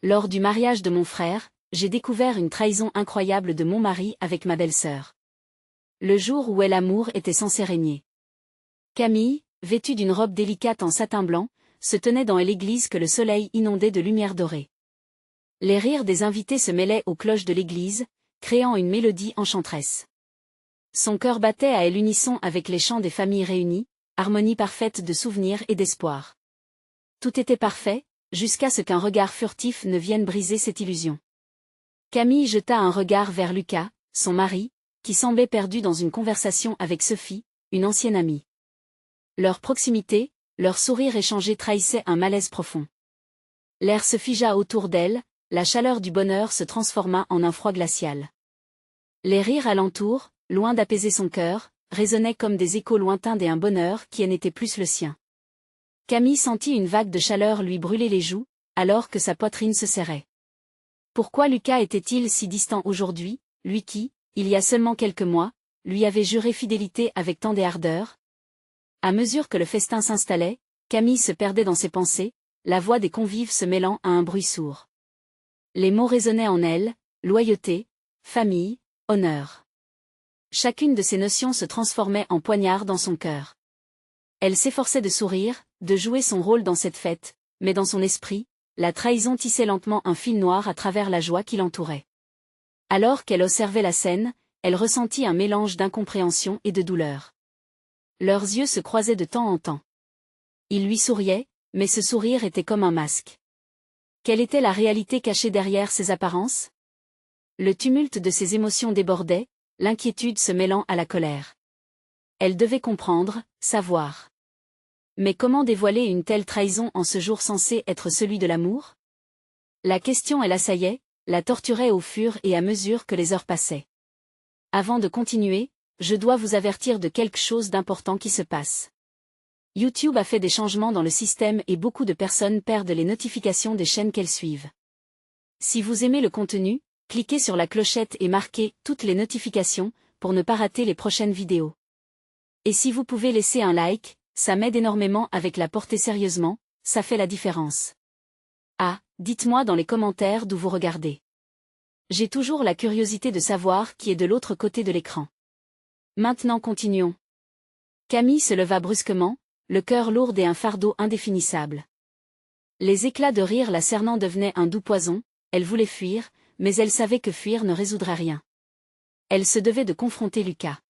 Lors du mariage de mon frère, j'ai découvert une trahison incroyable de mon mari avec ma belle-sœur. Le jour où l'amour était censé régner. Camille, vêtue d'une robe délicate en satin blanc, se tenait dans l'église que le soleil inondait de lumière dorée. Les rires des invités se mêlaient aux cloches de l'église, créant une mélodie enchanteresse. Son cœur battait à l'unisson avec les chants des familles réunies, harmonie parfaite de souvenirs et d'espoir. Tout était parfait, jusqu'à ce qu'un regard furtif ne vienne briser cette illusion. Camille jeta un regard vers Lucas, son mari, qui semblait perdu dans une conversation avec Sophie, une ancienne amie. Leur proximité, leur sourire échangé trahissait un malaise profond. L'air se figea autour d'elle, la chaleur du bonheur se transforma en un froid glacial. Les rires alentour, loin d'apaiser son cœur, résonnaient comme des échos lointains d'un bonheur qui n'était plus le sien. Camille sentit une vague de chaleur lui brûler les joues, alors que sa poitrine se serrait. Pourquoi Lucas était-il si distant aujourd'hui, lui qui, il y a seulement quelques mois, lui avait juré fidélité avec tant d'ardeur? À mesure que le festin s'installait, Camille se perdait dans ses pensées, la voix des convives se mêlant à un bruit sourd. Les mots résonnaient en elle, loyauté, famille, honneur. Chacune de ces notions se transformait en poignard dans son cœur. Elle s'efforçait de sourire, de jouer son rôle dans cette fête, mais dans son esprit, la trahison tissait lentement un fil noir à travers la joie qui l'entourait. Alors qu'elle observait la scène, elle ressentit un mélange d'incompréhension et de douleur. Leurs yeux se croisaient de temps en temps. Il lui souriait, mais ce sourire était comme un masque. Quelle était la réalité cachée derrière ces apparences? Le tumulte de ses émotions débordait, l'inquiétude se mêlant à la colère. Elle devait comprendre, savoir. Mais comment dévoiler une telle trahison en ce jour censé être celui de l'amour? La question elle assaillait, la torturait au fur et à mesure que les heures passaient. Avant de continuer, je dois vous avertir de quelque chose d'important qui se passe. YouTube a fait des changements dans le système et beaucoup de personnes perdent les notifications des chaînes qu'elles suivent. Si vous aimez le contenu, cliquez sur la clochette et marquez « Toutes les notifications » pour ne pas rater les prochaines vidéos. Et si vous pouvez laisser un like, ça m'aide énormément avec la portée sérieusement, ça fait la différence. Ah, dites-moi dans les commentaires d'où vous regardez. J'ai toujours la curiosité de savoir qui est de l'autre côté de l'écran. Maintenant continuons. Camille se leva brusquement, le cœur lourd et un fardeau indéfinissable. Les éclats de rire la cernant devenaient un doux poison, elle voulait fuir, mais elle savait que fuir ne résoudrait rien. Elle se devait de confronter Lucas.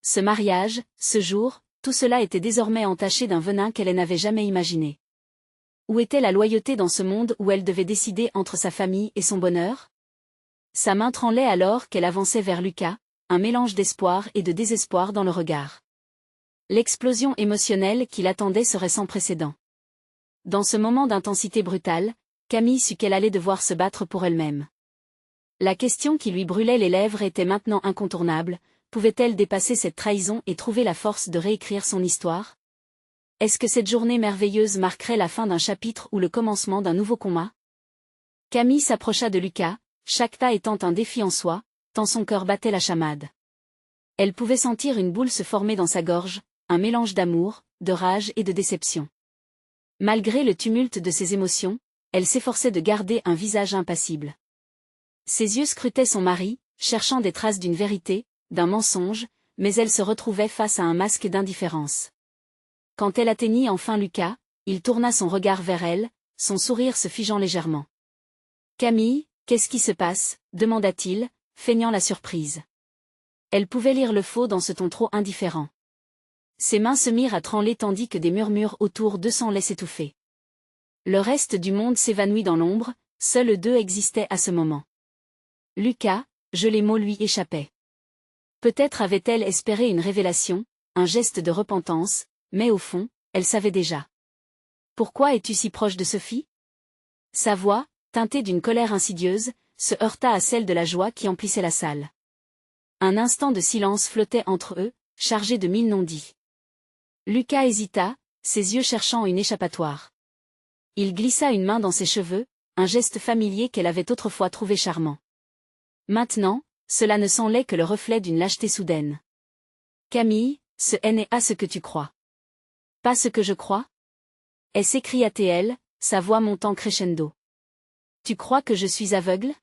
Ce mariage, ce jour, tout cela était désormais entaché d'un venin qu'elle n'avait jamais imaginé. Où était la loyauté dans ce monde où elle devait décider entre sa famille et son bonheur? Sa main tremblait alors qu'elle avançait vers Lucas, un mélange d'espoir et de désespoir dans le regard. L'explosion émotionnelle qui l'attendait serait sans précédent. Dans ce moment d'intensité brutale, Camille sut qu'elle allait devoir se battre pour elle-même. La question qui lui brûlait les lèvres était maintenant incontournable, pouvait-elle dépasser cette trahison et trouver la force de réécrire son histoire? Est-ce que cette journée merveilleuse marquerait la fin d'un chapitre ou le commencement d'un nouveau combat? Camille s'approcha de Lucas, chaque pas étant un défi en soi, tant son cœur battait la chamade. Elle pouvait sentir une boule se former dans sa gorge, un mélange d'amour, de rage et de déception. Malgré le tumulte de ses émotions, elle s'efforçait de garder un visage impassible. Ses yeux scrutaient son mari, cherchant des traces d'une vérité, d'un mensonge, mais elle se retrouvait face à un masque d'indifférence. Quand elle atteignit enfin Lucas, il tourna son regard vers elle, son sourire se figeant légèrement. « Camille, qu'est-ce qui se passe ?» demanda-t-il, feignant la surprise. Elle pouvait lire le faux dans ce ton trop indifférent. Ses mains se mirent à trembler tandis que des murmures autour d'eux semblaient s'étouffer. Le reste du monde s'évanouit dans l'ombre, seuls eux deux existaient à ce moment. Lucas, les mots lui échappaient. Peut-être avait-elle espéré une révélation, un geste de repentance, mais au fond, elle savait déjà. « Pourquoi es-tu si proche de Sophie ?» Sa voix, teintée d'une colère insidieuse, se heurta à celle de la joie qui emplissait la salle. Un instant de silence flottait entre eux, chargé de mille non-dits. Lucas hésita, ses yeux cherchant une échappatoire. Il glissa une main dans ses cheveux, un geste familier qu'elle avait autrefois trouvé charmant. Maintenant, cela ne semblait que le reflet d'une lâcheté soudaine. « Camille, ce n'est pas ce que tu crois. »« Pas ce que je crois ?» s'écria-t-elle, sa voix montant crescendo. Tu crois que je suis aveugle?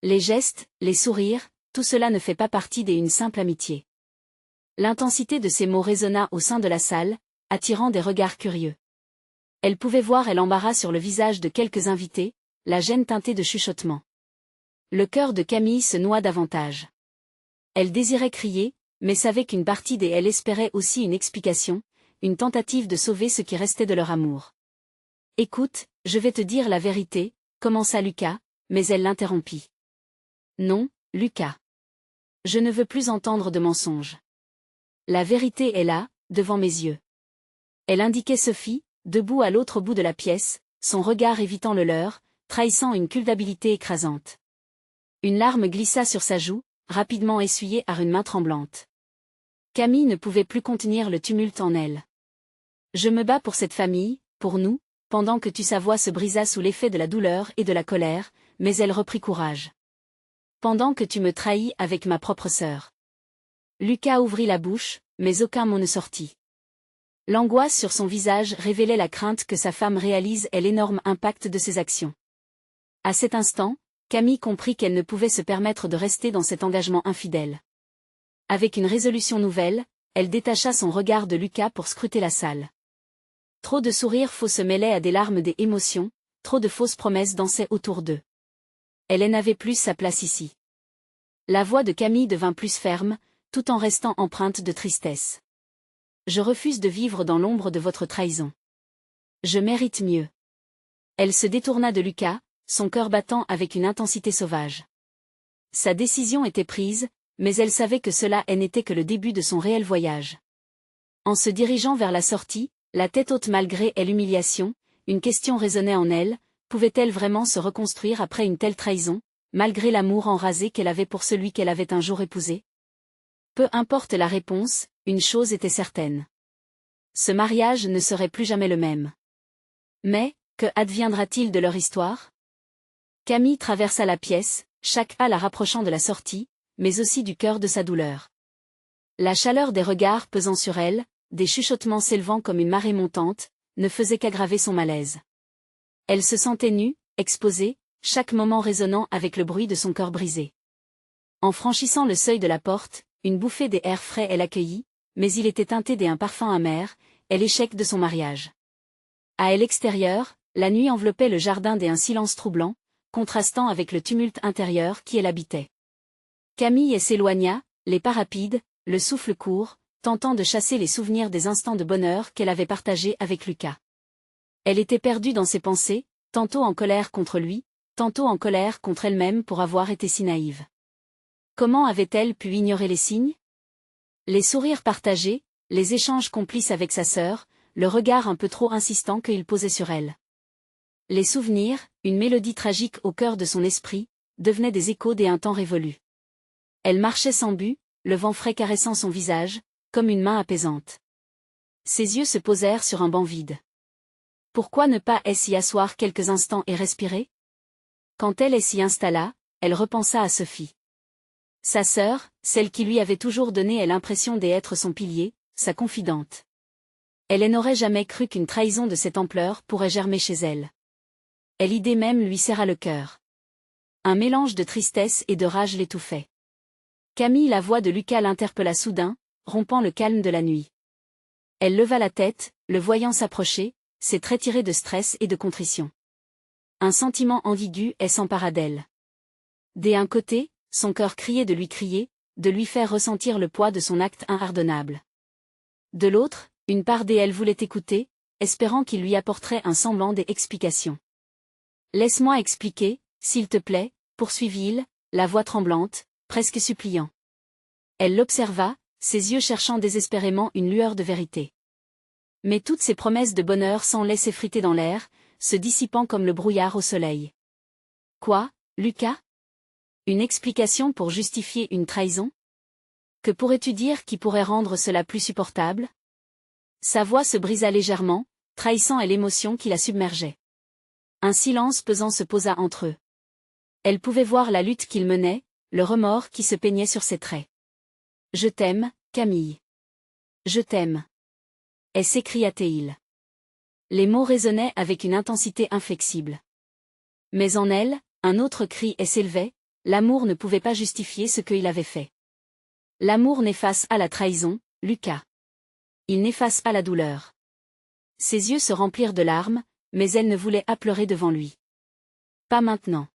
Les gestes, les sourires, tout cela ne fait pas partie d'une simple amitié. L'intensité de ces mots résonna au sein de la salle, attirant des regards curieux. Elle pouvait voir l'embarras sur le visage de quelques invités, la gêne teintée de chuchotements. Le cœur de Camille se noua davantage. Elle désirait crier, mais savait qu'une partie d'elle espérait aussi une explication, une tentative de sauver ce qui restait de leur amour. « Écoute, je vais te dire la vérité », commença Lucas, mais elle l'interrompit. « Non, Lucas. Je ne veux plus entendre de mensonges. La vérité est là, devant mes yeux. » Elle indiquait Sophie, debout à l'autre bout de la pièce, son regard évitant le leur, trahissant une culpabilité écrasante. Une larme glissa sur sa joue, rapidement essuyée par une main tremblante. Camille ne pouvait plus contenir le tumulte en elle. « Je me bats pour cette famille, pour nous, pendant que sa voix se brisa sous l'effet de la douleur et de la colère, mais elle reprit courage. Pendant que tu me trahis avec ma propre sœur. » Lucas ouvrit la bouche, mais aucun mot ne sortit. L'angoisse sur son visage révélait la crainte que sa femme réalise l'énorme impact de ses actions. À cet instant, Camille comprit qu'elle ne pouvait se permettre de rester dans cet engagement infidèle. Avec une résolution nouvelle, elle détacha son regard de Lucas pour scruter la salle. Trop de sourires faux se mêlaient à des larmes des émotions, trop de fausses promesses dansaient autour d'eux. Elle n'avait plus sa place ici. La voix de Camille devint plus ferme, tout en restant empreinte de tristesse. Je refuse de vivre dans l'ombre de votre trahison. Je mérite mieux. Elle se détourna de Lucas, son cœur battant avec une intensité sauvage. Sa décision était prise, mais elle savait que cela n'était que le début de son réel voyage. En se dirigeant vers la sortie, la tête haute malgré l'humiliation, une question résonnait en elle, pouvait-elle vraiment se reconstruire après une telle trahison, malgré l'amour enrasé qu'elle avait pour celui qu'elle avait un jour épousé? Peu importe la réponse, une chose était certaine. Ce mariage ne serait plus jamais le même. Mais, que adviendra-t-il de leur histoire? Camille traversa la pièce, chaque pas la rapprochant de la sortie, mais aussi du cœur de sa douleur. La chaleur des regards pesant sur elle, des chuchotements s'élevant comme une marée montante, ne faisait qu'aggraver son malaise. Elle se sentait nue, exposée, chaque moment résonnant avec le bruit de son cœur brisé. En franchissant le seuil de la porte, une bouffée d'air frais elle accueillit, mais il était teinté d'un parfum amer, l'échec de son mariage. À l'extérieur, la nuit enveloppait le jardin d'un silence troublant, contrastant avec le tumulte intérieur qui l'habitait. Camille s'éloigna, les pas rapides, le souffle court, tentant de chasser les souvenirs des instants de bonheur qu'elle avait partagés avec Lucas. Elle était perdue dans ses pensées, tantôt en colère contre lui, tantôt en colère contre elle-même pour avoir été si naïve. Comment avait-elle pu ignorer les signes? Les sourires partagés, les échanges complices avec sa sœur, le regard un peu trop insistant qu'il posait sur elle. Les souvenirs, une mélodie tragique au cœur de son esprit, devenaient des échos d'un temps révolu. Elle marchait sans but, le vent frais caressant son visage, comme une main apaisante. Ses yeux se posèrent sur un banc vide. Pourquoi ne pas s'y asseoir quelques instants et respirer? Quand elle s'y installa, elle repensa à Sophie. Sa sœur, celle qui lui avait toujours donné l'impression d'être son pilier, sa confidente. Elle n'aurait jamais cru qu'une trahison de cette ampleur pourrait germer chez elle. L'idée même lui serra le cœur. Un mélange de tristesse et de rage l'étouffait. Camille, la voix de Lucas l'interpella soudain, rompant le calme de la nuit. Elle leva la tête, le voyant s'approcher, ses traits tirés de stress et de contrition. Un sentiment ambigu s'empara d'elle. D'un côté, son cœur criait de lui crier, de lui faire ressentir le poids de son acte impardonnable. De l'autre, une part d'elle voulait écouter, espérant qu'il lui apporterait un semblant d'explication. « Laisse-moi expliquer, s'il te plaît, » poursuivit-il, la voix tremblante, presque suppliant. Elle l'observa, ses yeux cherchant désespérément une lueur de vérité. Mais toutes ces promesses de bonheur semblaient s'effriter dans l'air, se dissipant comme le brouillard au soleil. Quoi, Lucas? Une explication pour justifier une trahison? Que pourrais-tu dire qui pourrait rendre cela plus supportable? Sa voix se brisa légèrement, trahissant l'émotion qui la submergeait. Un silence pesant se posa entre eux. Elle pouvait voir la lutte qu'il menait, le remords qui se peignait sur ses traits. « Je t'aime, Camille. Je t'aime. » s'écria-t-il. Les mots résonnaient avec une intensité inflexible. Mais en elle, un autre cri s'élevait, l'amour ne pouvait pas justifier ce qu'il avait fait. L'amour n'efface pas la trahison, Lucas. Il n'efface pas la douleur. Ses yeux se remplirent de larmes, mais elle ne voulait pas pleurer devant lui. Pas maintenant.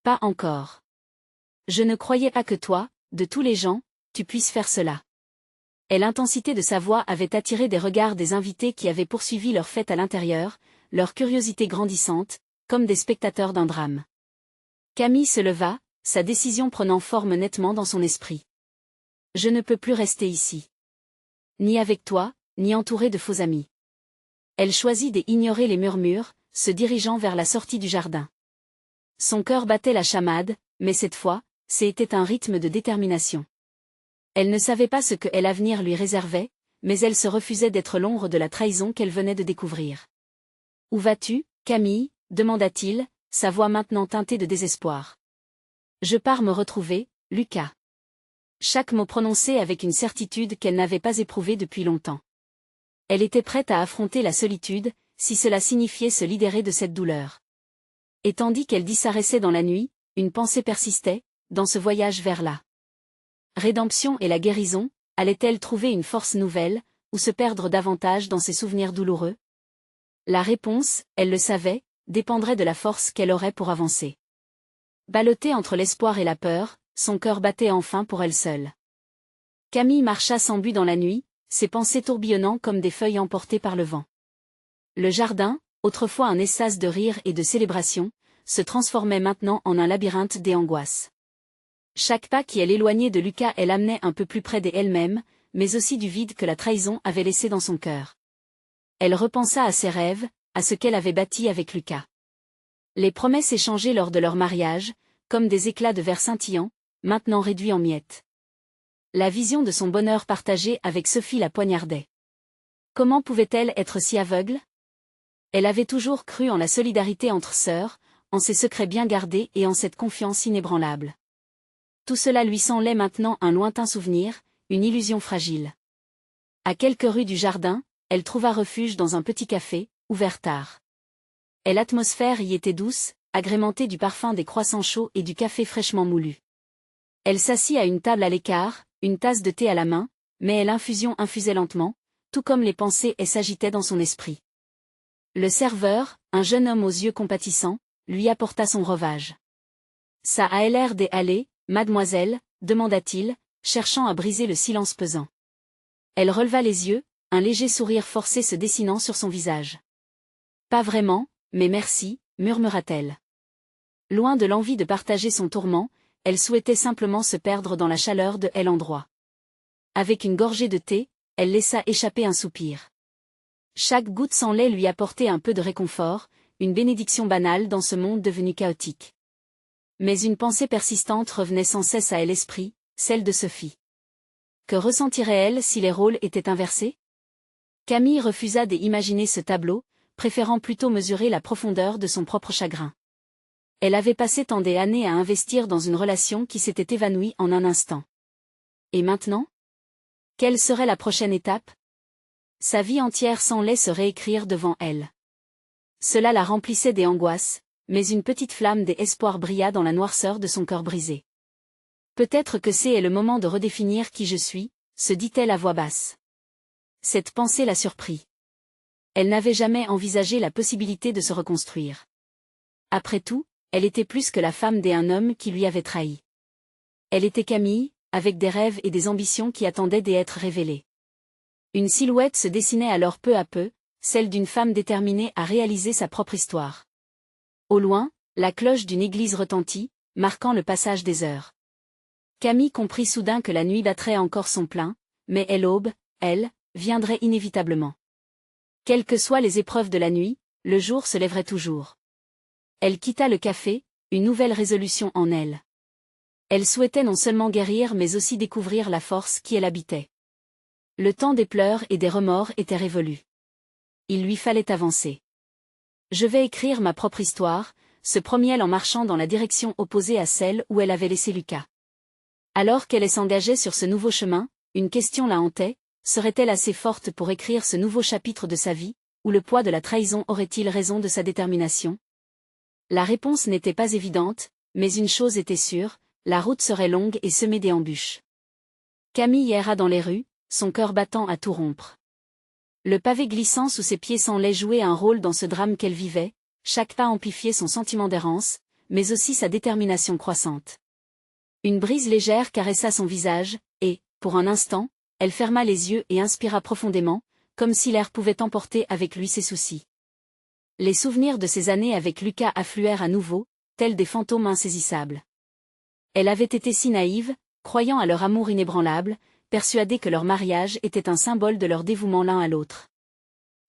Pas encore. Je ne croyais pas que toi, de tous les gens, tu puisses faire cela. Et l'intensité de sa voix avait attiré des regards des invités qui avaient poursuivi leur fête à l'intérieur, leur curiosité grandissante, comme des spectateurs d'un drame. Camille se leva, sa décision prenant forme nettement dans son esprit. Je ne peux plus rester ici. Ni avec toi, ni entourée de faux amis. Elle choisit d'ignorer les murmures, se dirigeant vers la sortie du jardin. Son cœur battait la chamade, mais cette fois, c'était un rythme de détermination. Elle ne savait pas ce que l'avenir lui réservait, mais elle se refusait d'être l'ombre de la trahison qu'elle venait de découvrir. « Où vas-tu, Camille » demanda-t-il, sa voix maintenant teintée de désespoir. « Je pars me retrouver, Lucas. » Chaque mot prononcé avec une certitude qu'elle n'avait pas éprouvée depuis longtemps. Elle était prête à affronter la solitude, si cela signifiait se libérer de cette douleur. Et tandis qu'elle disparaissait dans la nuit, une pensée persistait, dans ce voyage vers la rédemption et la guérison, allait-elle trouver une force nouvelle, ou se perdre davantage dans ses souvenirs douloureux? La réponse, elle le savait, dépendrait de la force qu'elle aurait pour avancer. Ballottée entre l'espoir et la peur, son cœur battait enfin pour elle seule. Camille marcha sans but dans la nuit, ses pensées tourbillonnant comme des feuilles emportées par le vent. Le jardin, autrefois un espace de rire et de célébration, se transformait maintenant en un labyrinthe des angoisses. Chaque pas qui l'éloignait de Lucas l'amenait un peu plus près d'elle-même, mais aussi du vide que la trahison avait laissé dans son cœur. Elle repensa à ses rêves, à ce qu'elle avait bâti avec Lucas. Les promesses échangées lors de leur mariage, comme des éclats de verre scintillants, maintenant réduits en miettes. La vision de son bonheur partagé avec Sophie la poignardait. Comment pouvait-elle être si aveugle? Elle avait toujours cru en la solidarité entre sœurs, en ses secrets bien gardés et en cette confiance inébranlable. Tout cela lui semblait maintenant un lointain souvenir, une illusion fragile. À quelques rues du jardin, elle trouva refuge dans un petit café, ouvert tard. Et l'atmosphère y était douce, agrémentée du parfum des croissants chauds et du café fraîchement moulu. Elle s'assit à une table à l'écart, une tasse de thé à la main, mais l'infusion infusait lentement, tout comme les pensées s'agitaient dans son esprit. Le serveur, un jeune homme aux yeux compatissants, lui apporta son breuvage. « Ça a l'air d'aller, mademoiselle » demanda-t-il, cherchant à briser le silence pesant. Elle releva les yeux, un léger sourire forcé se dessinant sur son visage. « Pas vraiment, mais merci » murmura-t-elle. Loin de l'envie de partager son tourment, elle souhaitait simplement se perdre dans la chaleur de l'endroit. Avec une gorgée de thé, elle laissa échapper un soupir. Chaque goutte sans lait lui apportait un peu de réconfort, une bénédiction banale dans ce monde devenu chaotique. Mais une pensée persistante revenait sans cesse à l'esprit, celle de Sophie. Que ressentirait-elle si les rôles étaient inversés? Camille refusa d'imaginer ce tableau, préférant plutôt mesurer la profondeur de son propre chagrin. Elle avait passé tant d'années à investir dans une relation qui s'était évanouie en un instant. Et maintenant? Quelle serait la prochaine étape? Sa vie entière semblait se réécrire devant elle. Cela la remplissait des angoisses, mais une petite flamme d'espoir brilla dans la noirceur de son cœur brisé. Peut-être que c'est le moment de redéfinir qui je suis, se dit-elle à voix basse. Cette pensée la surprit. Elle n'avait jamais envisagé la possibilité de se reconstruire. Après tout, elle était plus que la femme d'un homme qui lui avait trahi. Elle était Camille, avec des rêves et des ambitions qui attendaient d'être révélés. Une silhouette se dessinait alors peu à peu, celle d'une femme déterminée à réaliser sa propre histoire. Au loin, la cloche d'une église retentit, marquant le passage des heures. Camille comprit soudain que la nuit battrait encore son plein, mais l'aube, elle, viendrait inévitablement. Quelles que soient les épreuves de la nuit, le jour se lèverait toujours. Elle quitta le café, une nouvelle résolution en elle. Elle souhaitait non seulement guérir mais aussi découvrir la force qui l'habitait. Le temps des pleurs et des remords était révolu. Il lui fallait avancer. Je vais écrire ma propre histoire, se promit-elle en marchant dans la direction opposée à celle où elle avait laissé Lucas. Alors qu'elle s'engageait sur ce nouveau chemin, une question la hantait, serait-elle assez forte pour écrire ce nouveau chapitre de sa vie, ou le poids de la trahison aurait-il raison de sa détermination? La réponse n'était pas évidente, mais une chose était sûre, la route serait longue et semée d'embûches. Camille erra dans les rues, son cœur battant à tout rompre. Le pavé glissant sous ses pieds semblait jouer un rôle dans ce drame qu'elle vivait, chaque pas amplifiait son sentiment d'errance, mais aussi sa détermination croissante. Une brise légère caressa son visage, et, pour un instant, elle ferma les yeux et inspira profondément, comme si l'air pouvait emporter avec lui ses soucis. Les souvenirs de ces années avec Lucas affluèrent à nouveau, tels des fantômes insaisissables. Elle avait été si naïve, croyant à leur amour inébranlable, persuadée que leur mariage était un symbole de leur dévouement l'un à l'autre.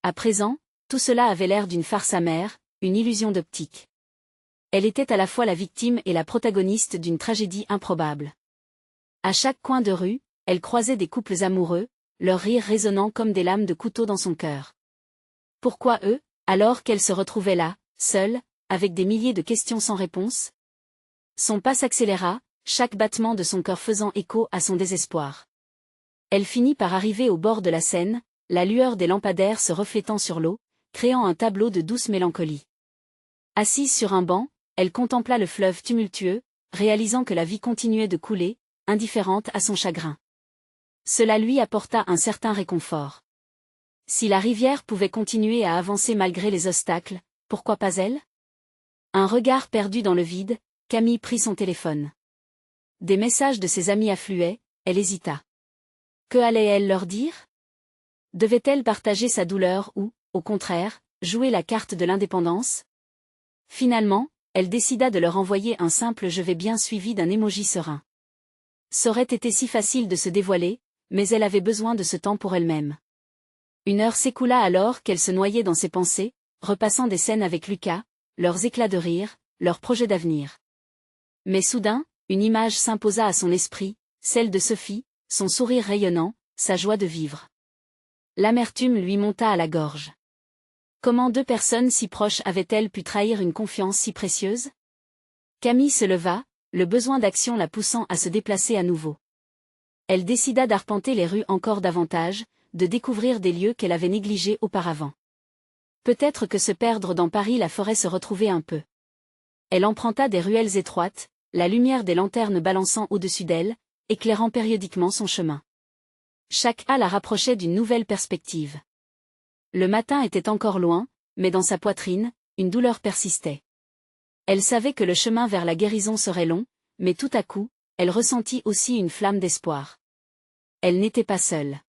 À présent, tout cela avait l'air d'une farce amère, une illusion d'optique. Elle était à la fois la victime et la protagoniste d'une tragédie improbable. À chaque coin de rue, elle croisait des couples amoureux, leurs rires résonnant comme des lames de couteau dans son cœur. Pourquoi eux, alors qu'elle se retrouvait là, seule, avec des milliers de questions sans réponse? Son pas s'accéléra, chaque battement de son cœur faisant écho à son désespoir. Elle finit par arriver au bord de la Seine, la lueur des lampadaires se reflétant sur l'eau, créant un tableau de douce mélancolie. Assise sur un banc, elle contempla le fleuve tumultueux, réalisant que la vie continuait de couler, indifférente à son chagrin. Cela lui apporta un certain réconfort. Si la rivière pouvait continuer à avancer malgré les obstacles, pourquoi pas elle? Un regard perdu dans le vide, Camille prit son téléphone. Des messages de ses amis affluaient, elle hésita. Que allait-elle leur dire? Devait-elle partager sa douleur ou, au contraire, jouer la carte de l'indépendance? Finalement, elle décida de leur envoyer un simple « je vais bien » suivi d'un émoji serein. Ça aurait été si facile de se dévoiler, mais elle avait besoin de ce temps pour elle-même. Une heure s'écoula alors qu'elle se noyait dans ses pensées, repassant des scènes avec Lucas, leurs éclats de rire, leurs projets d'avenir. Mais soudain, une image s'imposa à son esprit, celle de Sophie, son sourire rayonnant, sa joie de vivre. L'amertume lui monta à la gorge. Comment deux personnes si proches avaient-elles pu trahir une confiance si précieuse? Camille se leva, le besoin d'action la poussant à se déplacer à nouveau. Elle décida d'arpenter les rues encore davantage, de découvrir des lieux qu'elle avait négligés auparavant. Peut-être que se perdre dans Paris la ferait se retrouver un peu. Elle emprunta des ruelles étroites, la lumière des lanternes balançant au-dessus d'elle, éclairant périodiquement son chemin. Chaque pas la rapprochait d'une nouvelle perspective. Le matin était encore loin, mais dans sa poitrine, une douleur persistait. Elle savait que le chemin vers la guérison serait long, mais tout à coup, elle ressentit aussi une flamme d'espoir. Elle n'était pas seule.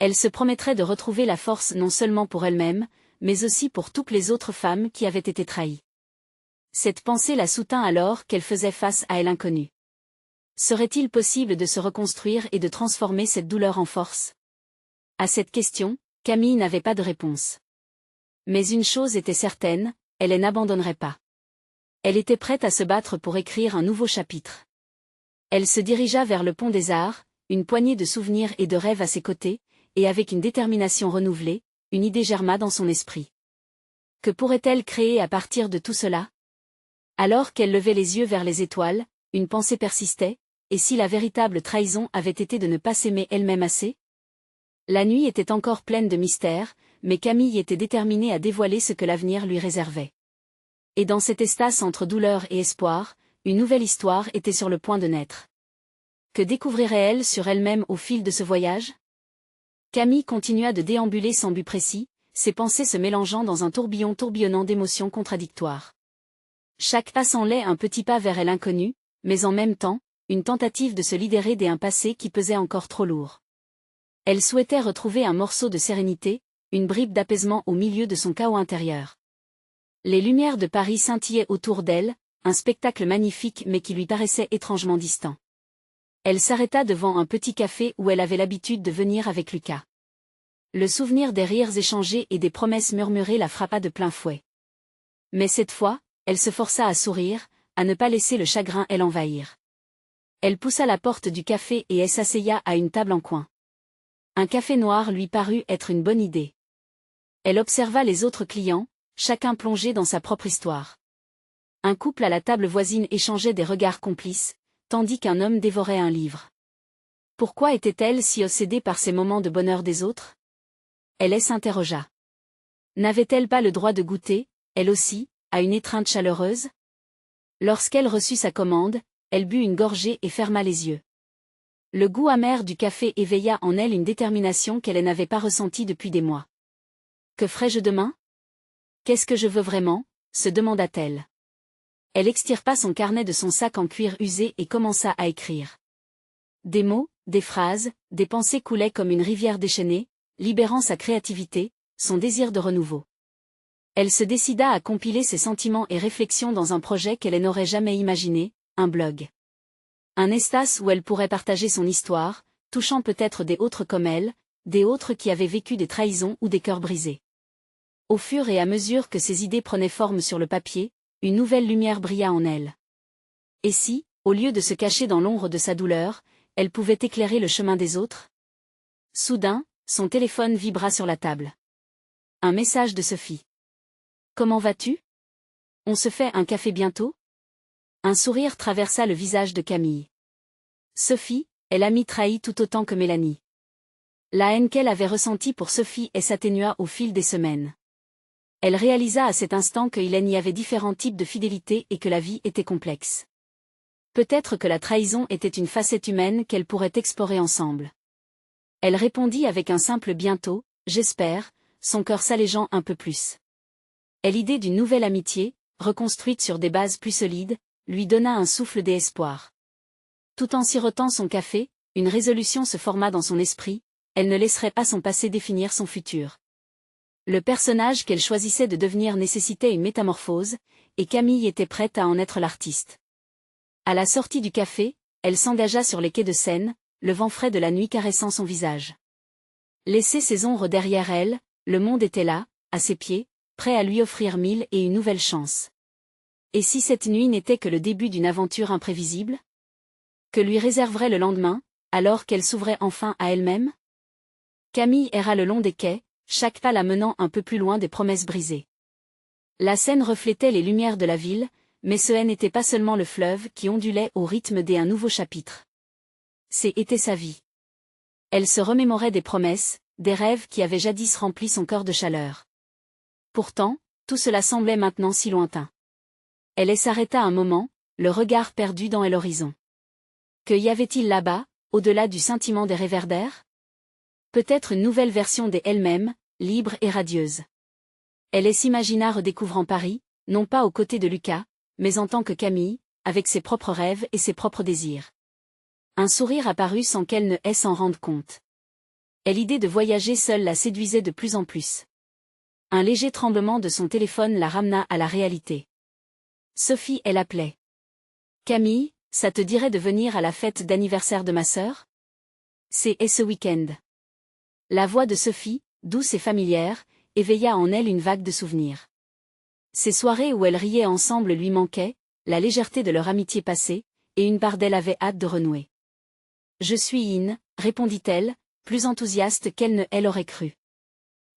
Elle se promettrait de retrouver la force non seulement pour elle-même, mais aussi pour toutes les autres femmes qui avaient été trahies. Cette pensée la soutint alors qu'elle faisait face à l'inconnu. Serait-il possible de se reconstruire et de transformer cette douleur en force? À cette question, Camille n'avait pas de réponse. Mais une chose était certaine, elle n'abandonnerait pas. Elle était prête à se battre pour écrire un nouveau chapitre. Elle se dirigea vers le pont des Arts, une poignée de souvenirs et de rêves à ses côtés, et avec une détermination renouvelée, une idée germa dans son esprit. Que pourrait-elle créer à partir de tout cela? Alors qu'elle levait les yeux vers les étoiles, une pensée persistait, et si la véritable trahison avait été de ne pas s'aimer elle-même assez? La nuit était encore pleine de mystères, mais Camille était déterminée à dévoiler ce que l'avenir lui réservait. Et dans cet espace entre douleur et espoir, une nouvelle histoire était sur le point de naître. Que découvrirait-elle sur elle-même au fil de ce voyage? Camille continua de déambuler sans but précis, ses pensées se mélangeant dans un tourbillon tourbillonnant d'émotions contradictoires. Chaque pas semblait un petit pas vers l'inconnu, mais en même temps, une tentative de se libérer d'un passé qui pesait encore trop lourd. Elle souhaitait retrouver un morceau de sérénité, une bribe d'apaisement au milieu de son chaos intérieur. Les lumières de Paris scintillaient autour d'elle, un spectacle magnifique mais qui lui paraissait étrangement distant. Elle s'arrêta devant un petit café où elle avait l'habitude de venir avec Lucas. Le souvenir des rires échangés et des promesses murmurées la frappa de plein fouet. Mais cette fois, elle se força à sourire, à ne pas laisser le chagrin l'envahir. Elle poussa la porte du café et elle s'asseya à une table en coin. Un café noir lui parut être une bonne idée. Elle observa les autres clients, chacun plongé dans sa propre histoire. Un couple à la table voisine échangeait des regards complices, tandis qu'un homme dévorait un livre. Pourquoi était-elle si obsédée par ces moments de bonheur des autres? Elle s'interrogea. N'avait-elle pas le droit de goûter, elle aussi, à une étreinte chaleureuse? Lorsqu'elle reçut sa commande, elle but une gorgée et ferma les yeux. Le goût amer du café éveilla en elle une détermination qu'elle n'avait pas ressentie depuis des mois. Que ferai-je demain? Qu'est-ce que je veux vraiment? Se demanda-t-elle. Elle extirpa son carnet de son sac en cuir usé et commença à écrire. Des mots, des phrases, des pensées coulaient comme une rivière déchaînée, libérant sa créativité, son désir de renouveau. Elle se décida à compiler ses sentiments et réflexions dans un projet qu'elle n'aurait jamais imaginé, un blog. Un espace où elle pourrait partager son histoire, touchant peut-être des autres comme elle, des autres qui avaient vécu des trahisons ou des cœurs brisés. Au fur et à mesure que ses idées prenaient forme sur le papier, une nouvelle lumière brilla en elle. Et si, au lieu de se cacher dans l'ombre de sa douleur, elle pouvait éclairer le chemin des autres? Soudain, son téléphone vibra sur la table. Un message de Sophie. Comment vas-tu? On se fait un café bientôt? Un sourire traversa le visage de Camille. Sophie, elle l'amie trahie tout autant que Mélanie. La haine qu'elle avait ressentie pour Sophie s'atténua au fil des semaines. Elle réalisa à cet instant qu'il y avait différents types de fidélité et que la vie était complexe. Peut-être que la trahison était une facette humaine qu'elle pourrait explorer ensemble. Elle répondit avec un simple bientôt, j'espère, son cœur s'allégeant un peu plus. Et l'idée d'une nouvelle amitié, reconstruite sur des bases plus solides, lui donna un souffle d'espoir. Tout en sirotant son café, une résolution se forma dans son esprit, elle ne laisserait pas son passé définir son futur. Le personnage qu'elle choisissait de devenir nécessitait une métamorphose, et Camille était prête à en être l'artiste. À la sortie du café, elle s'engagea sur les quais de Seine, le vent frais de la nuit caressant son visage. Laissée ses ombres derrière elle, le monde était là, à ses pieds, prêt à lui offrir mille et une nouvelle chance. Et si cette nuit n'était que le début d'une aventure imprévisible? Que lui réserverait le lendemain, alors qu'elle s'ouvrait enfin à elle-même? Camille erra le long des quais, chaque pas la menant un peu plus loin des promesses brisées. La Seine reflétait les lumières de la ville, mais ce n'était pas seulement le fleuve qui ondulait au rythme d'un nouveau chapitre. C'était sa vie. Elle se remémorait des promesses, des rêves qui avaient jadis rempli son cœur de chaleur. Pourtant, tout cela semblait maintenant si lointain. Elle s'arrêta un moment, le regard perdu dans l'horizon. Que y avait-il là-bas, au-delà du scintillement des réverbères? Peut-être une nouvelle version d'elle-même, libre et radieuse. Elle s'imagina redécouvrant Paris, non pas aux côtés de Lucas, mais en tant que Camille, avec ses propres rêves et ses propres désirs. Un sourire apparut sans qu'elle ne s'en rende compte. Et l'idée de voyager seule la séduisait de plus en plus. Un léger tremblement de son téléphone la ramena à la réalité. Sophie, elle appelait. Camille, ça te dirait de venir à la fête d'anniversaire de ma sœur? C'est ce week-end. La voix de Sophie, douce et familière, éveilla en elle une vague de souvenirs. Ces soirées où elles riaient ensemble lui manquaient, la légèreté de leur amitié passée, et une part d'elle avait hâte de renouer. Je suis in, répondit-elle, plus enthousiaste qu'elle ne l'aurait cru.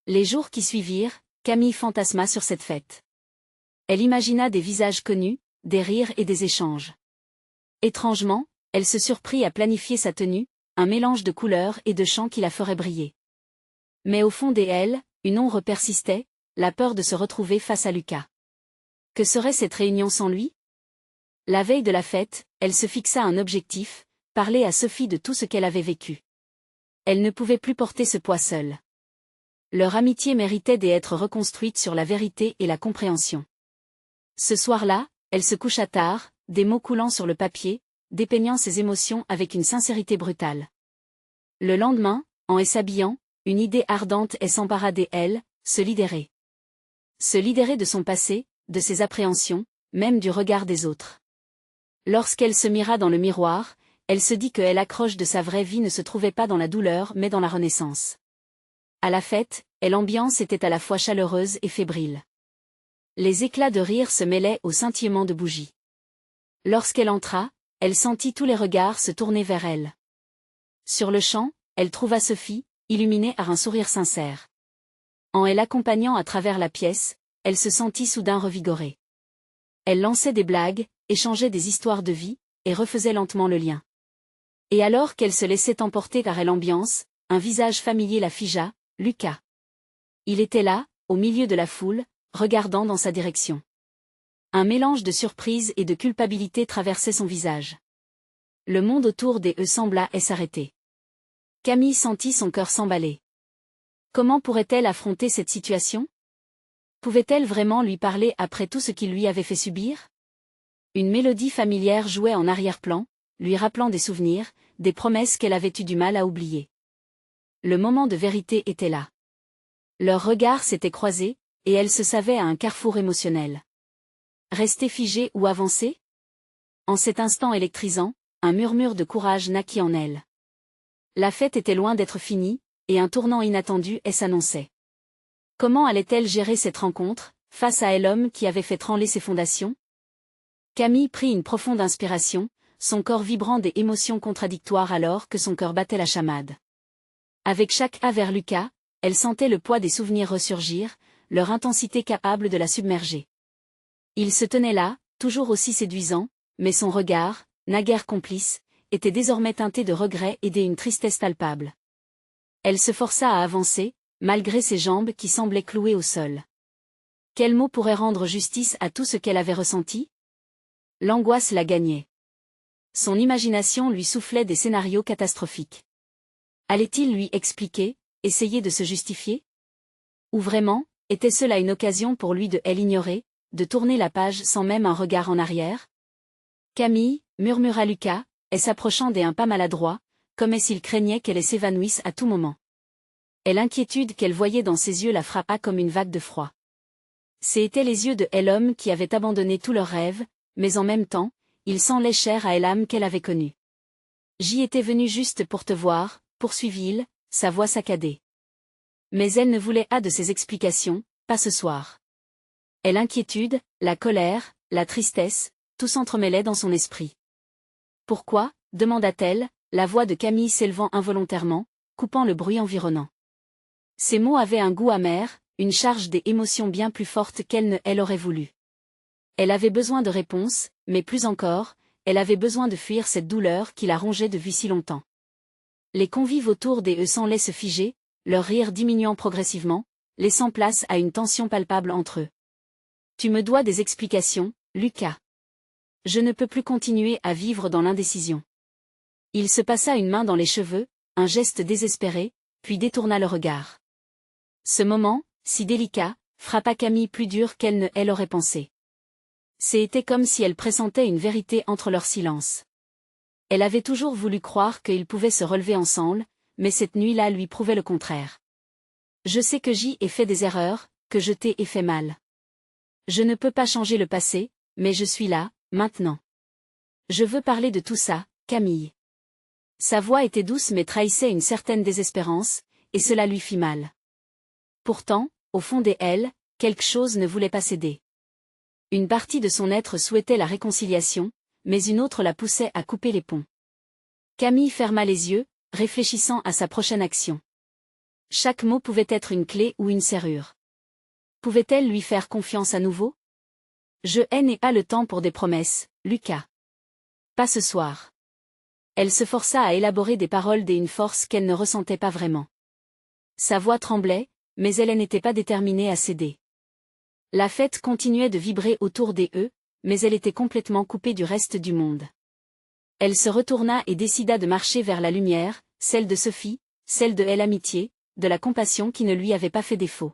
Les jours qui suivirent, Camille fantasma sur cette fête. Elle imagina des visages connus, des rires et des échanges. Étrangement, elle se surprit à planifier sa tenue, un mélange de couleurs et de chants qui la ferait briller. Mais au fond d'elle, une ombre persistait, la peur de se retrouver face à Lucas. Que serait cette réunion sans lui? La veille de la fête, elle se fixa un objectif, parler à Sophie de tout ce qu'elle avait vécu. Elle ne pouvait plus porter ce poids seule. Leur amitié méritait d'être reconstruite sur la vérité et la compréhension. Ce soir-là, elle se coucha tard, des mots coulant sur le papier, dépeignant ses émotions avec une sincérité brutale. Le lendemain, en s'habillant, une idée ardente s'empara d'elle, se libérer. Se libérer de son passé, de ses appréhensions, même du regard des autres. Lorsqu'elle se mira dans le miroir, elle se dit que l'accroche de sa vraie vie ne se trouvait pas dans la douleur mais dans la renaissance. À la fête, l'ambiance était à la fois chaleureuse et fébrile. Les éclats de rire se mêlaient au scintillement de bougies. Lorsqu'elle entra, elle sentit tous les regards se tourner vers elle. Sur le champ, elle trouva Sophie, illuminée par un sourire sincère. En l'accompagnant à travers la pièce, elle se sentit soudain revigorée. Elle lançait des blagues, échangeait des histoires de vie, et refaisait lentement le lien. Et alors qu'elle se laissait emporter par l'ambiance, un visage familier la figea, Lucas. Il était là, au milieu de la foule, regardant dans sa direction. Un mélange de surprise et de culpabilité traversait son visage. Le monde autour d'eux sembla s'arrêter. Camille sentit son cœur s'emballer. Comment pourrait-elle affronter cette situation? Pouvait-elle vraiment lui parler après tout ce qu'il lui avait fait subir? Une mélodie familière jouait en arrière-plan, lui rappelant des souvenirs, des promesses qu'elle avait eu du mal à oublier. Le moment de vérité était là. Leurs regards s'étaient croisés, et elle se savait à un carrefour émotionnel. Rester figée ou avancer? En cet instant électrisant, un murmure de courage naquit en elle. La fête était loin d'être finie, et un tournant inattendu s'annonçait. Comment allait-elle gérer cette rencontre, face à elle homme qui avait fait trembler ses fondations? Camille prit une profonde inspiration, son corps vibrant des émotions contradictoires alors que son cœur battait la chamade. Avec chaque pas vers Lucas, elle sentait le poids des souvenirs ressurgir, leur intensité capable de la submerger. Il se tenait là, toujours aussi séduisant, mais son regard, naguère complice, était désormais teinté de regret et d'une tristesse palpable. Elle se força à avancer, malgré ses jambes qui semblaient clouées au sol. Quel mot pourrait rendre justice à tout ce qu'elle avait ressenti? L'angoisse la gagnait. Son imagination lui soufflait des scénarios catastrophiques. Allait-il lui expliquer, essayer de se justifier? Ou vraiment, était cela une occasion pour lui de l'ignorer, de tourner la page sans même un regard en arrière? Camille, murmura Lucas, s'approchant d'un pas maladroit, comme s'il craignait qu'elle s'évanouisse à tout moment. Et l'inquiétude qu'elle voyait dans ses yeux la frappa comme une vague de froid. C'étaient les yeux de l'homme qui avait abandonné tous leurs rêves, mais en même temps, ils semblaient chers à l'âme qu'elle avait connue. J'y étais venu juste pour te voir, poursuivit-il, sa voix saccadée. Mais elle ne voulait pas de ses explications, pas ce soir. Et l'inquiétude, la colère, la tristesse, tout s'entremêlait dans son esprit. Pourquoi? Demanda-t-elle, la voix de Camille s'élevant involontairement, coupant le bruit environnant. Ces mots avaient un goût amer, une charge d'émotions bien plus forte qu'elle ne l'aurait voulu. Elle avait besoin de réponses, mais plus encore, elle avait besoin de fuir cette douleur qui la rongeait depuis si longtemps. Les convives autour d'eux semblaient se figer, leur rire diminuant progressivement, laissant place à une tension palpable entre eux. Tu me dois des explications, Lucas. Je ne peux plus continuer à vivre dans l'indécision. Il se passa une main dans les cheveux, un geste désespéré, puis détourna le regard. Ce moment, si délicat, frappa Camille plus dur qu'elle ne l'aurait pensé. C'était comme si elle pressentait une vérité entre leur silence. Elle avait toujours voulu croire qu'ils pouvaient se relever ensemble, mais cette nuit-là lui prouvait le contraire. Je sais que j'y ai fait des erreurs, que je t'ai fait mal. Je ne peux pas changer le passé, mais je suis là, maintenant. Je veux parler de tout ça, Camille. Sa voix était douce mais trahissait une certaine désespérance, et cela lui fit mal. Pourtant, au fond d'elle, quelque chose ne voulait pas céder. Une partie de son être souhaitait la réconciliation, mais une autre la poussait à couper les ponts. Camille ferma les yeux, réfléchissant à sa prochaine action. Chaque mot pouvait être une clé ou une serrure. Pouvait-elle lui faire confiance à nouveau? Je n'ai pas le temps pour des promesses, Lucas. Pas ce soir. Elle se força à élaborer des paroles d'une force qu'elle ne ressentait pas vraiment. Sa voix tremblait, mais elle n'était pas déterminée à céder. La fête continuait de vibrer autour d'eux, mais elle était complètement coupée du reste du monde. Elle se retourna et décida de marcher vers la lumière, celle de Sophie, celle de l'amitié, de la compassion qui ne lui avait pas fait défaut.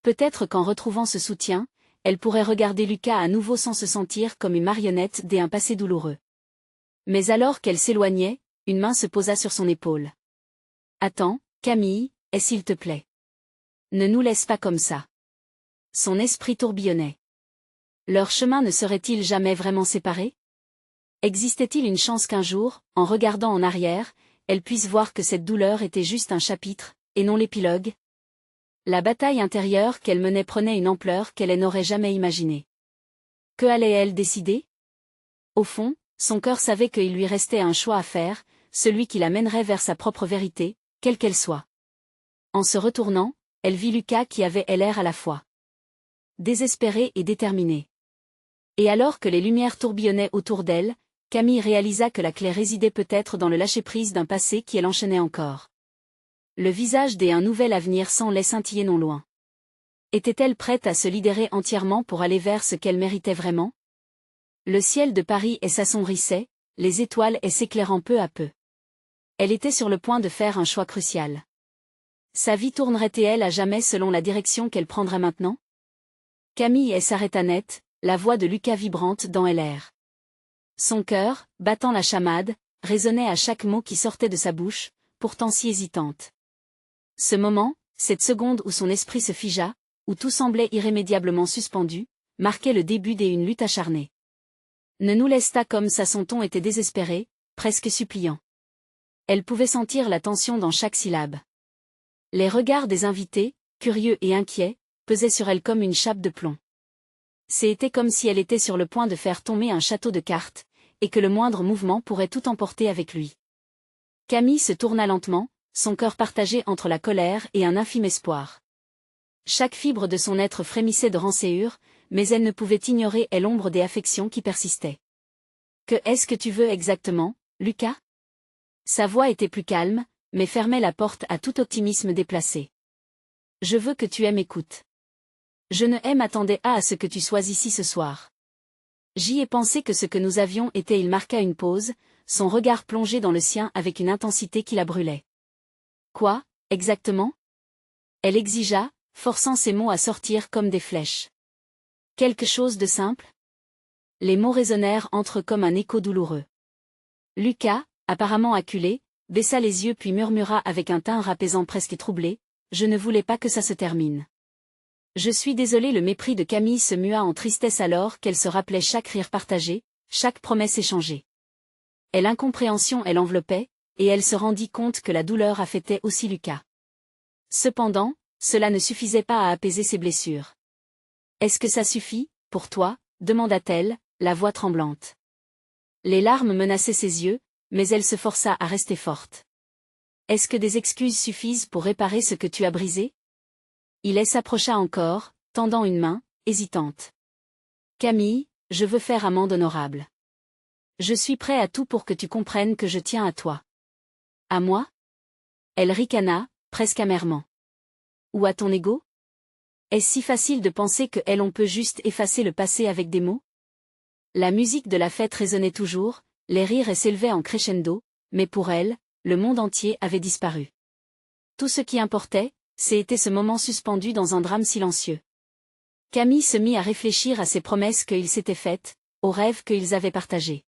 Peut-être qu'en retrouvant ce soutien, elle pourrait regarder Lucas à nouveau sans se sentir comme une marionnette d'un passé douloureux. Mais alors qu'elle s'éloignait, une main se posa sur son épaule. « Attends, Camille, s'il te plaît. Ne nous laisse pas comme ça. » Son esprit tourbillonnait. Leur chemin ne serait-il jamais vraiment séparé? Existait-il une chance qu'un jour, en regardant en arrière, elle puisse voir que cette douleur était juste un chapitre, et non l'épilogue? La bataille intérieure qu'elle menait prenait une ampleur qu'elle n'aurait jamais imaginée. Que allait-elle décider? Au fond, son cœur savait qu'il lui restait un choix à faire, celui qui la mènerait vers sa propre vérité, quelle qu'elle soit. En se retournant, elle vit Lucas qui avait l'air à la fois désespéré et déterminé. Et alors que les lumières tourbillonnaient autour d'elle, Camille réalisa que la clé résidait peut-être dans le lâcher-prise d'un passé qui l'enchaînait encore. Le visage d'un nouvel avenir semblait scintiller non loin. Était-elle prête à se libérer entièrement pour aller vers ce qu'elle méritait vraiment? Le ciel de Paris s'assombrissait, les étoiles s'éclairant peu à peu. Elle était sur le point de faire un choix crucial. Sa vie tournerait-elle à jamais selon la direction qu'elle prendrait maintenant? Camille s'arrêta net, la voix de Lucas vibrante dans l'air. Son cœur, battant la chamade, résonnait à chaque mot qui sortait de sa bouche, pourtant si hésitante. Ce moment, cette seconde où son esprit se figea, où tout semblait irrémédiablement suspendu, marquait le début d'une lutte acharnée. Ne nous laisse pas comme ça, son ton était désespéré, presque suppliant. Elle pouvait sentir la tension dans chaque syllabe. Les regards des invités, curieux et inquiets, pesaient sur elle comme une chape de plomb. C'était comme si elle était sur le point de faire tomber un château de cartes, et que le moindre mouvement pourrait tout emporter avec lui. Camille se tourna lentement, son cœur partagé entre la colère et un infime espoir. Chaque fibre de son être frémissait de rancœur, mais elle ne pouvait ignorer l'ombre des affections qui persistaient. « Que est-ce que tu veux exactement, Lucas ?» Sa voix était plus calme, mais fermait la porte à tout optimisme déplacé. « Je veux que tu m'écoutes. Je ne m'attendais pas à ce que tu sois ici ce soir. J'y ai pensé que ce que nous avions été. » Il marqua une pause, son regard plongé dans le sien avec une intensité qui la brûlait. « Quoi, exactement ?» Elle exigea, forçant ses mots à sortir comme des flèches. « Quelque chose de simple ?» Les mots résonnèrent entre eux comme un écho douloureux. Lucas, apparemment acculé, baissa les yeux puis murmura avec un timbre apaisant presque troublé, « Je ne voulais pas que ça se termine. » Je suis désolé. Le mépris de Camille se mua en tristesse alors qu'elle se rappelait chaque rire partagé, chaque promesse échangée. L'incompréhension l'enveloppait, et elle se rendit compte que la douleur affectait aussi Lucas. Cependant, cela ne suffisait pas à apaiser ses blessures. « Est-ce que ça suffit, pour toi ?» demanda-t-elle, la voix tremblante. Les larmes menaçaient ses yeux, mais elle se força à rester forte. « Est-ce que des excuses suffisent pour réparer ce que tu as brisé ?» Il s'approcha encore, tendant une main, hésitante. « Camille, je veux faire amende honorable. Je suis prêt à tout pour que tu comprennes que je tiens à toi. »« À moi ?» Elle ricana, presque amèrement. « Ou à ton ego ? Est-ce si facile de penser que on peut juste effacer le passé avec des mots ?» La musique de la fête résonnait toujours, les rires s'élevaient en crescendo, mais pour elle, le monde entier avait disparu. Tout ce qui importait, c'était ce moment suspendu dans un drame silencieux. Camille se mit à réfléchir à ces promesses qu'ils s'étaient faites, aux rêves qu'ils avaient partagés.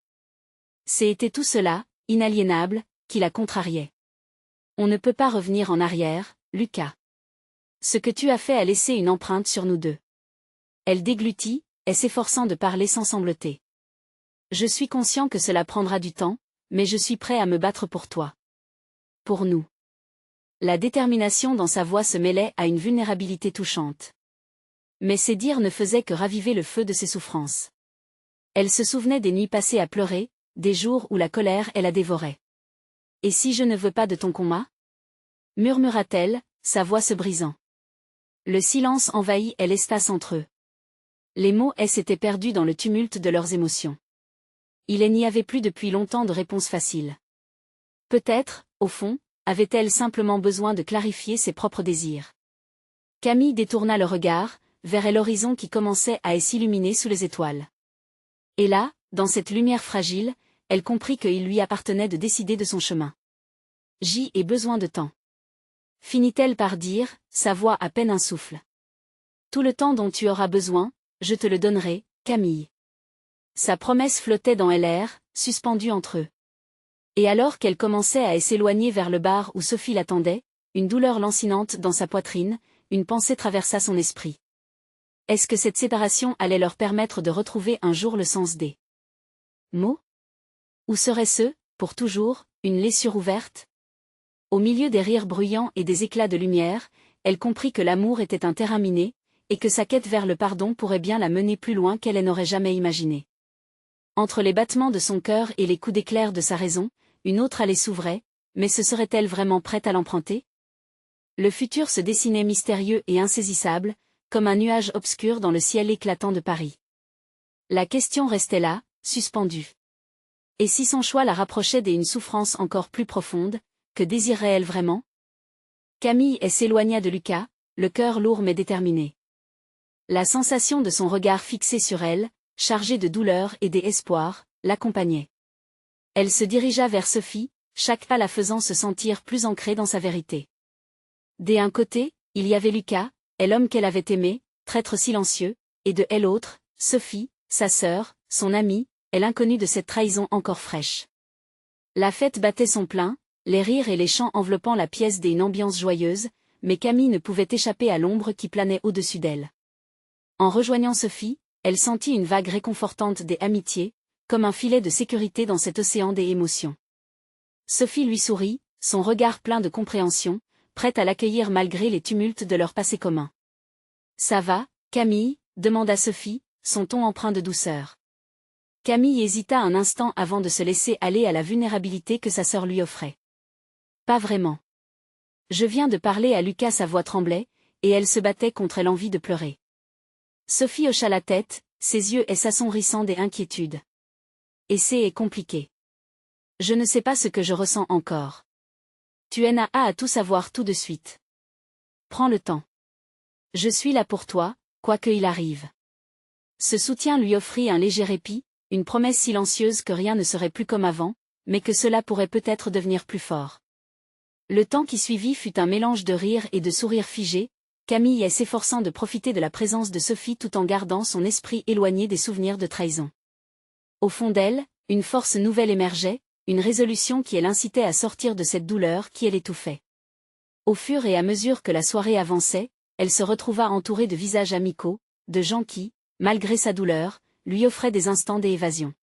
C'était tout cela, inaliénable, qui la contrariait. « On ne peut pas revenir en arrière, Lucas. Ce que tu as fait a laissé une empreinte sur nous deux. » Elle déglutit, s'efforçant de parler sans sangloter. « Je suis conscient que cela prendra du temps, mais je suis prêt à me battre pour toi. Pour nous. » La détermination dans sa voix se mêlait à une vulnérabilité touchante. Mais ces dires ne faisaient que raviver le feu de ses souffrances. Elle se souvenait des nuits passées à pleurer, des jours où la colère la dévorait. « Et si je ne veux pas de ton combat ?» murmura-t-elle, sa voix se brisant. Le silence envahit l'espace entre eux. Les mots s'étaient perdus dans le tumulte de leurs émotions. Il n'y avait plus depuis longtemps de réponse facile. Peut-être, au fond, avait-elle simplement besoin de clarifier ses propres désirs. Camille détourna le regard, vers l'horizon qui commençait à s'illuminer sous les étoiles. Et là, dans cette lumière fragile, elle comprit qu'il lui appartenait de décider de son chemin. « J'y ai besoin de temps. » Finit-elle par dire, sa voix à peine un souffle. « Tout le temps dont tu auras besoin, je te le donnerai, Camille. » Sa promesse flottait dans l'air, suspendue entre eux. Et alors qu'elle commençait à s'éloigner vers le bar où Sophie l'attendait, une douleur lancinante dans sa poitrine, une pensée traversa son esprit. Est-ce que cette séparation allait leur permettre de retrouver un jour le sens des mots? Ou serait-ce, pour toujours, une blessure ouverte? Au milieu des rires bruyants et des éclats de lumière, elle comprit que l'amour était un terrain miné, et que sa quête vers le pardon pourrait bien la mener plus loin qu'elle n'aurait jamais imaginé. Entre les battements de son cœur et les coups d'éclair de sa raison, une autre allée s'ouvrait, mais se serait-elle vraiment prête à l'emprunter? Le futur se dessinait mystérieux et insaisissable, comme un nuage obscur dans le ciel éclatant de Paris. La question restait là, suspendue. Et si son choix la rapprochait d'une souffrance encore plus profonde, que désirait-elle vraiment? Camille s'éloigna de Lucas, le cœur lourd mais déterminé. La sensation de son regard fixé sur elle, chargé de douleur et d'espoir, l'accompagnait. Elle se dirigea vers Sophie, chaque pas la faisant se sentir plus ancrée dans sa vérité. D'un côté, il y avait Lucas, l'homme qu'elle avait aimé, traître silencieux, et de l'autre, Sophie, sa sœur, son amie, l'inconnue de cette trahison encore fraîche. La fête battait son plein, les rires et les chants enveloppant la pièce d'une ambiance joyeuse, mais Camille ne pouvait échapper à l'ombre qui planait au-dessus d'elle. En rejoignant Sophie, elle sentit une vague réconfortante des amitiés, comme un filet de sécurité dans cet océan des émotions. Sophie lui sourit, son regard plein de compréhension, prête à l'accueillir malgré les tumultes de leur passé commun. « Ça va, Camille ?» demanda Sophie, son ton empreint de douceur. Camille hésita un instant avant de se laisser aller à la vulnérabilité que sa sœur lui offrait. « Pas vraiment. Je viens de parler à Lucas, sa voix tremblait, et elle se battait contre l'envie de pleurer. » Sophie hocha la tête, ses yeux s'assombrissant d'inquiétude. « Et c'est compliqué. Je ne sais pas ce que je ressens encore. Tu n'as à tout savoir tout de suite. Prends le temps. Je suis là pour toi, quoi qu'il arrive. » Ce soutien lui offrit un léger répit, une promesse silencieuse que rien ne serait plus comme avant, mais que cela pourrait peut-être devenir plus fort. Le temps qui suivit fut un mélange de rires et de sourires figés, Camille s'efforçant de profiter de la présence de Sophie tout en gardant son esprit éloigné des souvenirs de trahison. Au fond d'elle, une force nouvelle émergeait, une résolution qui l'incitait à sortir de cette douleur qui l'étouffait. Au fur et à mesure que la soirée avançait, elle se retrouva entourée de visages amicaux, de gens qui, malgré sa douleur, lui offraient des instants d'évasion.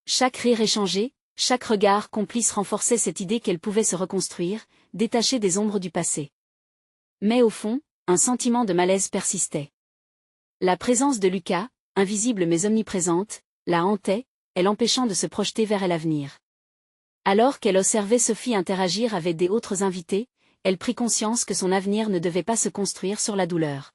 Chaque rire échangé, chaque regard complice renforçait cette idée qu'elle pouvait se reconstruire, détachée des ombres du passé. Mais au fond, un sentiment de malaise persistait. La présence de Lucas, invisible mais omniprésente, la hantait, l'empêchant de se projeter vers l'avenir. Alors qu'elle observait Sophie interagir avec des autres invités, elle prit conscience que son avenir ne devait pas se construire sur la douleur.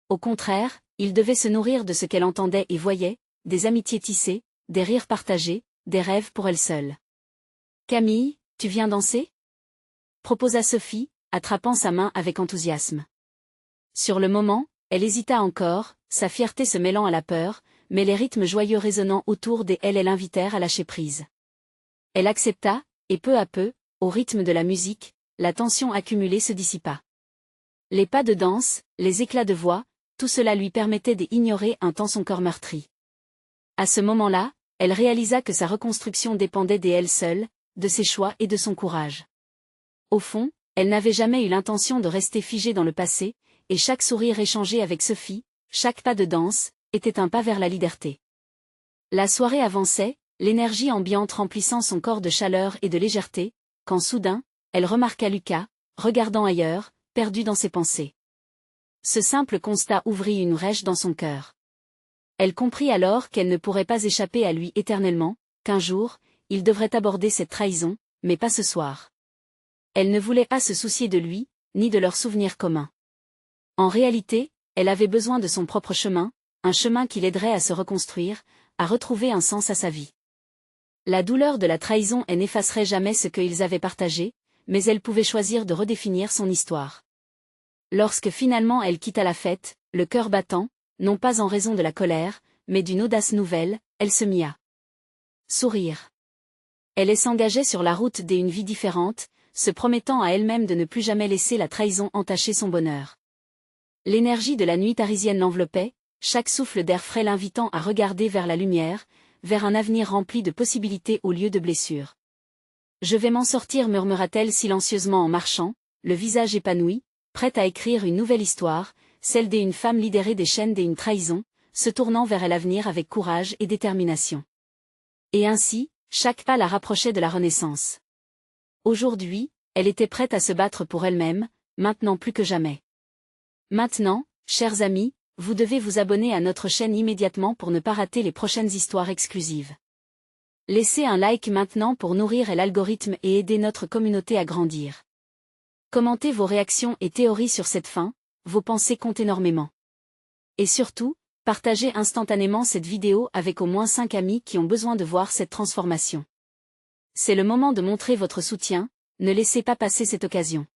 Au contraire, il devait se nourrir de ce qu'elle entendait et voyait, des amitiés tissées, des rires partagés, des rêves pour elle seule. « Camille, tu viens danser ?» proposa Sophie, attrapant sa main avec enthousiasme. Sur le moment, elle hésita encore, sa fierté se mêlant à la peur, mais les rythmes joyeux résonnant autour d'elle l'invitèrent à lâcher prise. Elle accepta, et peu à peu, au rythme de la musique, la tension accumulée se dissipa. Les pas de danse, les éclats de voix, tout cela lui permettait d'ignorer un temps son corps meurtri. À ce moment-là, elle réalisa que sa reconstruction dépendait d'elle seule, de ses choix et de son courage. Au fond, elle n'avait jamais eu l'intention de rester figée dans le passé, et chaque sourire échangé avec Sophie, chaque pas de danse, était un pas vers la liberté. La soirée avançait, l'énergie ambiante remplissant son corps de chaleur et de légèreté, quand soudain, elle remarqua Lucas, regardant ailleurs, perdu dans ses pensées. Ce simple constat ouvrit une brèche dans son cœur. Elle comprit alors qu'elle ne pourrait pas échapper à lui éternellement, qu'un jour, il devrait aborder cette trahison, mais pas ce soir. Elle ne voulait pas se soucier de lui, ni de leurs souvenirs communs. En réalité, elle avait besoin de son propre chemin, un chemin qui l'aiderait à se reconstruire, à retrouver un sens à sa vie. La douleur de la trahison n'effacerait jamais ce qu'ils avaient partagé, mais elle pouvait choisir de redéfinir son histoire. Lorsque finalement elle quitta la fête, le cœur battant, non pas en raison de la colère, mais d'une audace nouvelle, elle se mit à sourire. Elle s'engageait sur la route d'une vie différente, se promettant à elle-même de ne plus jamais laisser la trahison entacher son bonheur. L'énergie de la nuit parisienne l'enveloppait, chaque souffle d'air frais l'invitant à regarder vers la lumière, vers un avenir rempli de possibilités au lieu de blessures. « Je vais m'en sortir » murmura-t-elle silencieusement en marchant, le visage épanoui, prête à écrire une nouvelle histoire, celle d'une femme libérée des chaînes d'une trahison, se tournant vers l'avenir avec courage et détermination. Et ainsi, chaque pas la rapprochait de la renaissance. Aujourd'hui, elle était prête à se battre pour elle-même, maintenant plus que jamais. Maintenant, chers amis, vous devez vous abonner à notre chaîne immédiatement pour ne pas rater les prochaines histoires exclusives. Laissez un like maintenant pour nourrir l'algorithme et aider notre communauté à grandir. Commentez vos réactions et théories sur cette fin, vos pensées comptent énormément. Et surtout, partagez instantanément cette vidéo avec au moins 5 amis qui ont besoin de voir cette transformation. C'est le moment de montrer votre soutien, ne laissez pas passer cette occasion.